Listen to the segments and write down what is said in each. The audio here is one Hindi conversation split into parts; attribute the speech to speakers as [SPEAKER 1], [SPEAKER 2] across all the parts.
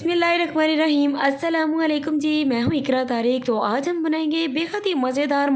[SPEAKER 1] बिस्मिल्लाहिर्रहमानिर्रहीम अस्सलामुअलैकुम जी। मैं हूँ इकरा तारिक। तो आज हम बनाएंगे बेहद ही मज़ेदार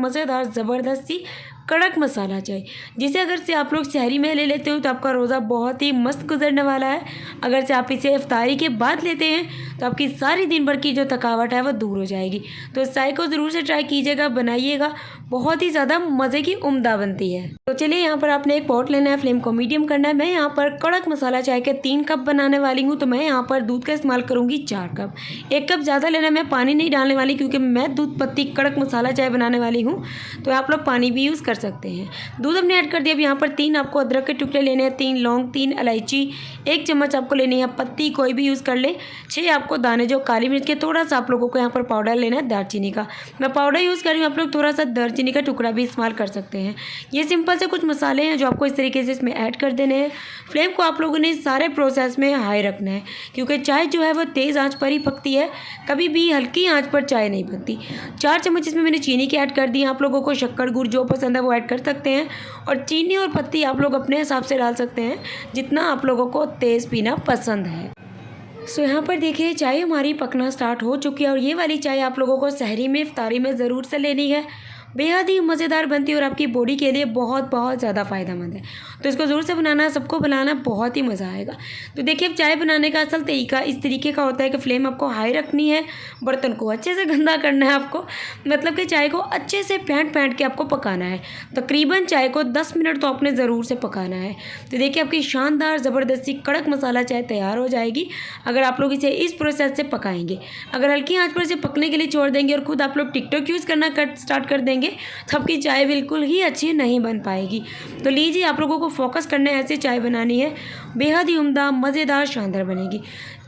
[SPEAKER 1] ज़बरदस्त सी कड़क मसाला चाय, जिसे अगर से आप लोग शहरी में ले लेते हो तो आपका रोज़ा बहुत ही मस्त गुजरने वाला है। अगर से आप इसे इफ्तारी के बाद लेते हैं तो आपकी सारी दिन भर की जो थकावट है वो दूर हो जाएगी। तो इस चाय को ज़रूर से ट्राई कीजिएगा, बनाइएगा, बहुत ही ज़्यादा मज़े की उम्दा बनती है। तो चलिए, यहाँ पर आपने एक पॉट लेना है, फ्लेम को मीडियम करना है। मैं यहाँ पर कड़क मसाला चाय के 3 कप बनाने वाली हूँ, तो मैं यहाँ पर दूध का इस्तेमाल करूँगी 4 कप। 1 कप ज़्यादा लेना है, मैं पानी नहीं डालने वाली क्योंकि मैं दूध पत्ती कड़क मसाला चाय बनाने वाली हूँ, तो आप लोग पानी भी यूज़ कर सकते हैं। दूध हमने ऐड कर दिया। अब यहाँ पर 3 आपको अदरक के टुकड़े लेने हैं, 3 लौंग, 3 इलायची, 1 चम्मच आपको लेनी है पत्ती, कोई भी यूज़ कर ले, 6 आपको दाने जो काली मिर्च के, थोड़ा सा आप लोगों को यहाँ पर पाउडर लेना है दालचीनी का, मैं पाउडर यूज़ कर रही हूँ। आप लोग थोड़ा सा दालचीनी का टुकड़ा भी इस्तेमाल कर सकते हैं। ये सिंपल से कुछ मसाले हैं जो आपको इस तरीके से इसमें ऐड कर देने हैं। फ्लेम को आप लोगों ने सारे प्रोसेस में हाई रखना है क्योंकि चाय जो है वो तेज़ आंच पर ही पकती है, कभी भी हल्की आंच पर चाय नहीं बनती। 4 चम्मच इसमें मैंने चीनी के ऐड कर दी। आप लोगों को शक्कर गुड़ जो पसंद है वो ऐड कर सकते हैं, और चीनी और पत्ती आप लोग अपने हिसाब से डाल सकते हैं जितना आप लोगों को तेज़ पीना पसंद है। सो यहाँ पर देखिए, चाय हमारी पकना स्टार्ट हो चुकी है, और ये वाली चाय आप लोगों को सहरी में इफ्तारी में ज़रूर से लेनी है। बेहद ही मज़ेदार बनती है और आपकी बॉडी के लिए बहुत ज़्यादा फ़ायदेमंद है। तो इसको ज़रूर से बनाना, सबको बनाना, बहुत ही मज़ा आएगा। तो देखिए, अब चाय बनाने का असल तरीका इस तरीके का होता है कि फ्लेम आपको हाई रखनी है, बर्तन को अच्छे से गंदा करना है आपको, मतलब कि चाय को अच्छे से फेंट के आपको पकाना है। तकरीबन चाय को 10 मिनट तो आपने ज़रूर से पकाना है। तो देखिए, आपकी शानदार ज़बरदस्ती कड़क मसाला चाय तैयार हो जाएगी अगर आप लोग इसे इस प्रोसेस से पकाएंगे। अगर हल्की आँच पर इसे पकने के लिए छोड़ देंगे और खुद आप लोग टिकटॉक यूज़ करना स्टार्ट कर देंगे तो आपकी चाय बिल्कुल ही अच्छी नहीं बन पाएगी। तो लीजिए, आप लोगों को फोकस करना है, ऐसे चाय बनानी है, बेहद ही उम्दा, मज़ेदार, शानदार बनेगी।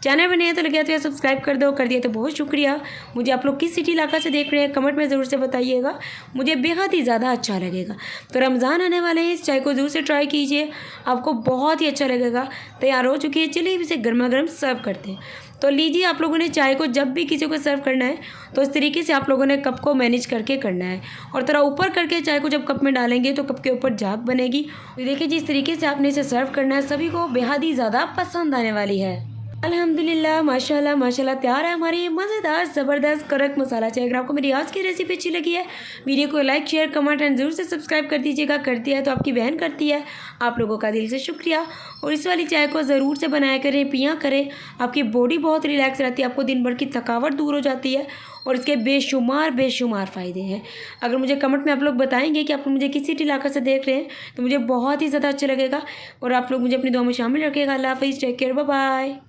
[SPEAKER 1] चैनल बने हैं तो लगे तो सब्सक्राइब कर दो, कर दिया तो बहुत शुक्रिया। मुझे आप लोग किस सिटी इलाका से देख रहे हैं कमेंट में ज़रूर से बताइएगा, मुझे बेहद ही ज़्यादा अच्छा लगेगा। तो रमज़ान आने वाले हैं, इस चाय को ज़रूर से ट्राई कीजिए, आपको बहुत ही अच्छा लगेगा। तैयार हो चुकी है, चलिए इसे गर्मा गर्म सर्व करते हैं। तो लीजिए, आप लोगों ने चाय को जब भी किसी को सर्व करना है तो इस तरीके से आप लोगों ने कप को मैनेज करके करना है, और थोड़ा ऊपर करके चाय को जब कप में डालेंगे तो कप के ऊपर झाग बनेगी। तो देखिए, जिस तरीके से आपने इसे सर्व करना है, सभी को बेहद ही ज़्यादा पसंद आने वाली है। अल्हम्दुलिल्लाह, माशाल्लाह माशाल्लाह, तैयार है हमारी मज़ेदार ज़बरदस्त कड़क मसाला चाय। अगर आपको मेरी आज की रेसिपी अच्छी लगी है, वीडियो को लाइक, शेयर, कमेंट एंड ज़रूर से सब्सक्राइब कर दीजिएगा। करती है तो आपकी बहन करती है, आप लोगों का दिल से शुक्रिया। और इस वाली चाय को ज़रूर से बनाया करें, पिया करें, आपकी बॉडी बहुत रिलैक्स रहती है, आपको दिन भर की थकावट दूर हो जाती है, और इसके बेशुमार फ़ायदे हैं। अगर मुझे कमेंट में आप लोग बताएंगे कि आप मुझे किस सिटी इलाका से देख रहे हैं तो मुझे बहुत ही ज़्यादा अच्छा लगेगा, और आप लोग मुझे अपनी दुआ में शामिल रखिएगा। अल्लाह हाफ़िज़, टेक केयर, बाय बाय।